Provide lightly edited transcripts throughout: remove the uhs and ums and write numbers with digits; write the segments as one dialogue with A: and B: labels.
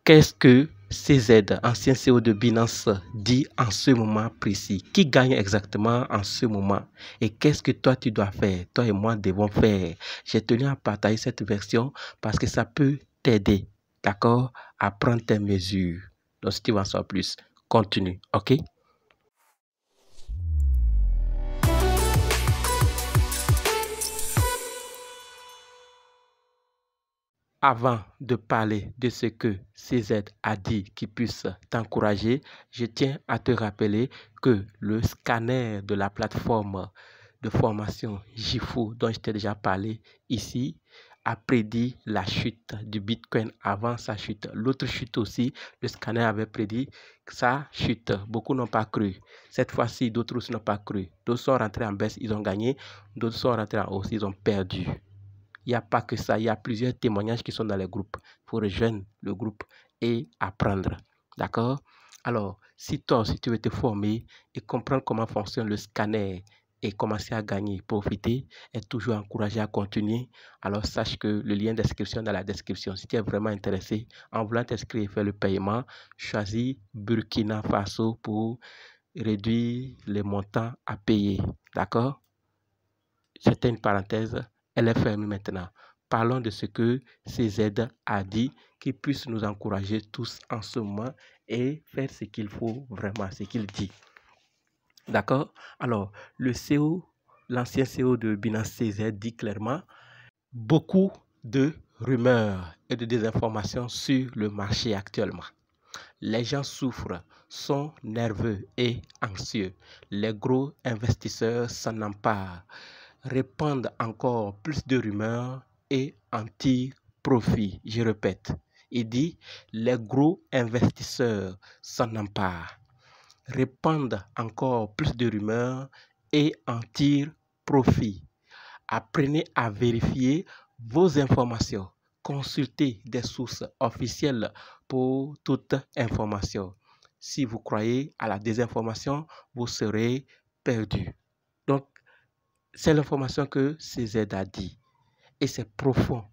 A: Qu'est-ce que CZ, ancien CEO de Binance, dit en ce moment précis? Qui gagne exactement en ce moment? Et qu'est-ce que toi tu dois faire? Toi et moi devons faire. J'ai tenu à partager cette version parce que ça peut t'aider, d'accord, à prendre tes mesures. Donc si tu veux en savoir plus, continue, ok? Avant de parler de ce que CZ a dit qui puisse t'encourager, je tiens à te rappeler que le scanner de la plateforme de formation Jifu dont je t'ai déjà parlé ici a prédit la chute du Bitcoin avant sa chute. L'autre chute aussi, le scanner avait prédit sa chute. Beaucoup n'ont pas cru. Cette fois-ci, d'autres aussi n'ont pas cru. D'autres sont rentrés en baisse, ils ont gagné. D'autres sont rentrés en hausse, ils ont perdu. Il n'y a pas que ça, il y a plusieurs témoignages qui sont dans les groupes. Il faut rejoindre le groupe et apprendre. D'accord? Alors, si toi aussi tu veux te former et comprendre comment fonctionne le scanner et commencer à gagner, profiter, être toujours encouragé à continuer, alors sache que le lien d'inscription est dans la description. Si tu es vraiment intéressé, en voulant t'inscrire et faire le paiement, choisis Burkina Faso pour réduire les montants à payer. D'accord? C'était une parenthèse. Elle est fermée maintenant. Parlons de ce que CZ a dit, qui puisse nous encourager tous en ce moment et faire ce qu'il faut vraiment, ce qu'il dit. D'accord? Alors, le CEO, l'ancien CEO de Binance CZ dit clairement beaucoup de rumeurs et de désinformations sur le marché actuellement. Les gens souffrent, sont nerveux et anxieux. Les gros investisseurs s'en emparent, répandent encore plus de rumeurs et en tirent profit. Je répète, il dit les gros investisseurs s'en emparent, répandent encore plus de rumeurs et en tirent profit. Apprenez à vérifier vos informations. Consultez des sources officielles pour toute information. Si vous croyez à la désinformation, vous serez perdu. Donc, c'est l'information que CZ a dit. Et c'est profond.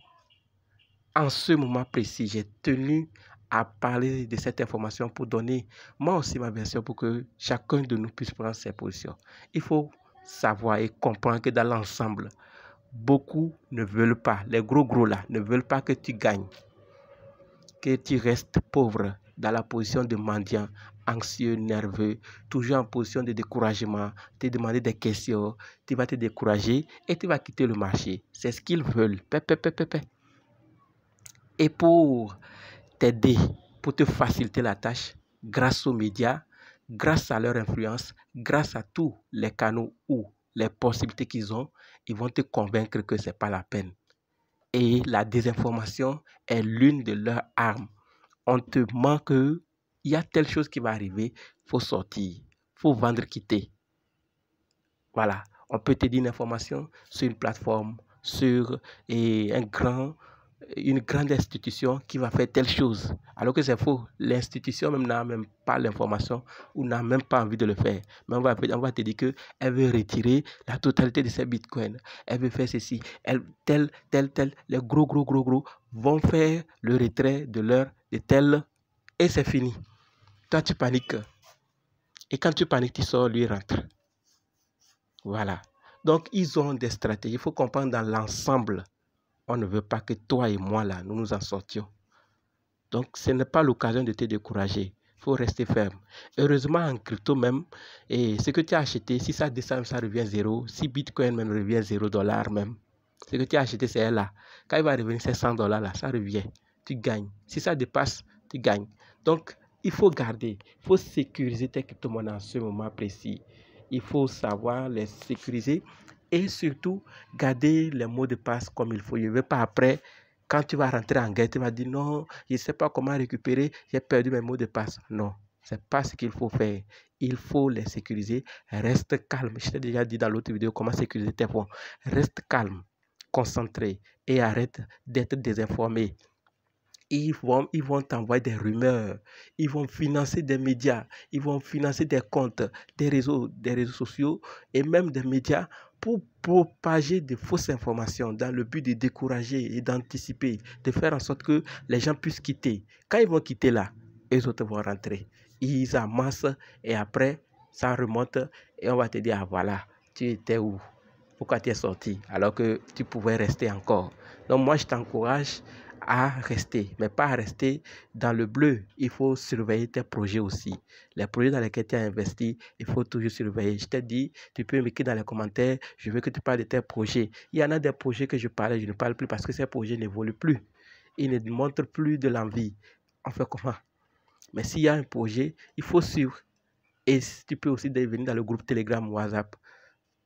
A: En ce moment précis, j'ai tenu à parler de cette information pour donner moi aussi ma version pour que chacun de nous puisse prendre ses positions. Il faut savoir et comprendre que dans l'ensemble, beaucoup ne veulent pas, les gros là, ne veulent pas que tu gagnes, que tu restes pauvre dans la position de mendiant, anxieux, nerveux, toujours en position de découragement, te demander des questions, tu vas te décourager et tu vas quitter le marché. C'est ce qu'ils veulent. Et pour t'aider, pour te faciliter la tâche, grâce aux médias, grâce à leur influence, grâce à tous les canaux ou les possibilités qu'ils ont, ils vont te convaincre que ce n'est pas la peine. Et la désinformation est l'une de leurs armes. On te ment qu'il y a telle chose qui va arriver, il faut sortir, il faut vendre, quitter. Voilà, on peut te dire une information sur une plateforme, sur une grande institution qui va faire telle chose, alors que c'est faux. L'institution même n'a même pas l'information ou n'a même pas envie de le faire. Mais on va te dire qu'elle veut retirer la totalité de ses bitcoins. Elle veut faire ceci. Tel. Les gros vont faire le retrait de tel et c'est fini. Toi, tu paniques. Et quand tu paniques, tu sors, lui rentre. Voilà. Donc, ils ont des stratégies. Il faut comprendre dans l'ensemble. On ne veut pas que toi et moi, là, nous nous en sortions. Donc, ce n'est pas l'occasion de te décourager. Il faut rester ferme. Heureusement, en crypto même, et ce que tu as acheté, si ça descend, ça revient zéro. Si Bitcoin même revient $0 même, ce que tu as acheté, c'est là. Quand il va revenir, c'est $100 là, ça revient. Tu gagnes. Si ça dépasse, tu gagnes. Donc, il faut garder, il faut sécuriser tes crypto-monnaies en ce moment précis. Il faut savoir les sécuriser et surtout garder les mots de passe comme il faut. Je ne veux pas après, quand tu vas rentrer en guerre, tu vas dire non, je ne sais pas comment récupérer, j'ai perdu mes mots de passe. Non, ce n'est pas ce qu'il faut faire. Il faut les sécuriser. Reste calme. Je t'ai déjà dit dans l'autre vidéo comment sécuriser tes fonds. Reste calme, concentré et arrête d'être désinformé. Ils vont t'envoyer des rumeurs, ils vont financer des médias, ils vont financer des comptes, des réseaux sociaux et même des médias pour propager de fausses informations dans le but de décourager et d'anticiper, de faire en sorte que les gens puissent quitter. Quand ils vont quitter là, les autres vont rentrer. Ils amassent et après, ça remonte et on va te dire, ah voilà, tu étais où? Pourquoi tu es sorti alors que tu pouvais rester encore? Donc moi, je t'encourage à rester, mais pas à rester dans le bleu. Il faut surveiller tes projets aussi. Les projets dans lesquels tu as investi, il faut toujours surveiller. Je t'ai dit, tu peux m'écrire dans les commentaires, je veux que tu parles de tes projets. Il y en a des projets que je parlais, je ne parle plus parce que ces projets n'évoluent plus. Ils ne montrent plus de l'envie. On fait comment? Mais s'il y a un projet, il faut suivre. Et tu peux aussi venir dans le groupe Telegram ou WhatsApp.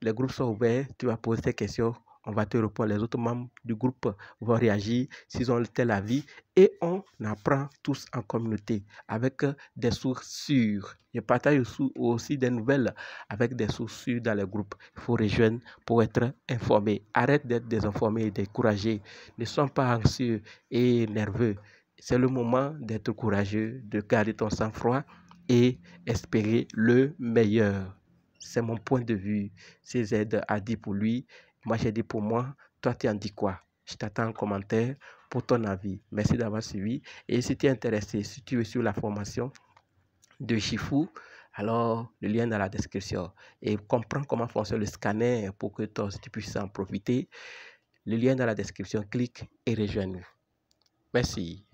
A: Les groupes sont ouverts, tu vas poser tes questions, on va te répondre. Les autres membres du groupe vont réagir s'ils ont tel avis et on apprend tous en communauté avec des sources sûres. Je partage aussi des nouvelles avec des sources sûres dans les groupes. Il faut rejoindre pour être informé. Arrête d'être désinformé et découragé. Ne sois pas anxieux et nerveux. C'est le moment d'être courageux, de garder ton sang-froid et espérer le meilleur. C'est mon point de vue. CZ a dit pour lui, moi j'ai dit pour moi. Toi, tu en dis quoi? Je t'attends en commentaire pour ton avis. Merci d'avoir suivi. Et si tu es intéressé, si tu veux suivre la formation de Shifu, alors le lien est dans la description. Et comprends comment fonctionne le scanner pour que toi aussi tu puisses en profiter. Le lien est dans la description. Clique et rejoins-nous. Merci.